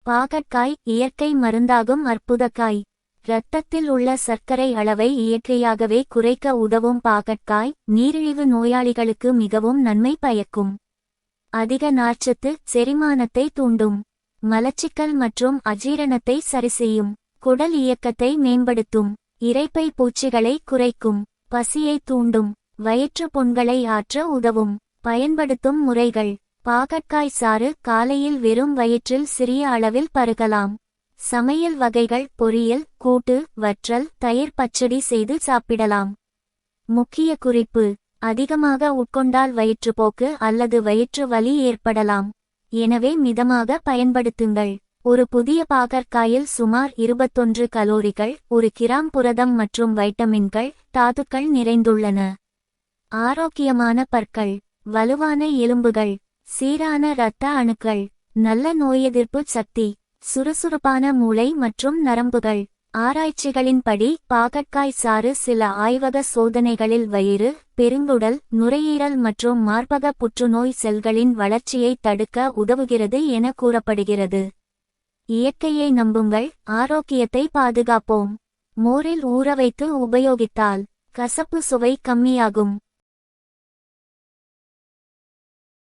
பாகற்காய் இயற்கை மருந்தாகும் அற்புதக்காய். இரத்தத்தில் உள்ள சர்க்கரை அளவை இயற்கையாகவே குறைக்க உதவும் பாகற்காய் நீரிழிவு நோயாளிகளுக்கு மிகவும் நன்மை பயக்கும். அதிக நார்ச்சத்து செரிமானத்தை தூண்டும். மலச்சிக்கல் மற்றும் அஜீரணத்தை சரிசெய்யும். குடல் இயக்கத்தை மேம்படுத்தும். இரைப்பை பூச்சிகளை குறைக்கும். பசியை தூண்டும். வயிற்று புண்களை ஆற்ற உதவும். பயன்படுத்தும் முறைகள்: பாகற்காய் சாறு காலையில் வெறும் வயிற்றில் சிறிய அளவில் பருகலாம். சமையல் வகைகள்: பொரியல், கூட்டு, வற்றல், தயிர் பச்சடி செய்து சாப்பிடலாம். முக்கிய குறிப்பு: அதிகமாக உட்கொண்டால் வயிற்றுப்போக்கு அல்லது வயிற்று வலி ஏற்படலாம். எனவே மிதமாக பயன்படுத்துங்கள். ஒரு புதிய பாகற்காயில் சுமார் 21 கலோரிகள், 1 கிராம் புரதம் மற்றும் வைட்டமின்கள், தாதுக்கள் நிறைந்துள்ளன. ஆரோக்கியமான பற்கள், வலுவான எலும்புகள், சீரான இரத்த அணுக்கள், நல்ல நோயெதிர்ப்பு சக்தி, சுறுசுறுப்பான மூளை மற்றும் நரம்புகள். ஆராய்ச்சிகளின்படி பாகற்காய் சாறு சில ஆய்வக சோதனைகளில் வயிறு, பெருங்குடல், நுரையீரல் மற்றும் மார்பக புற்றுநோய் செல்களின் வளர்ச்சியை தடுக்க உதவுகிறது என கூறப்படுகிறது. இயற்கையை நம்புங்கள், ஆரோக்கியத்தை பாதுகாப்போம். மோரில் ஊறவைத்து உபயோகித்தால் கசப்பு சுவை கம்மியாகும்.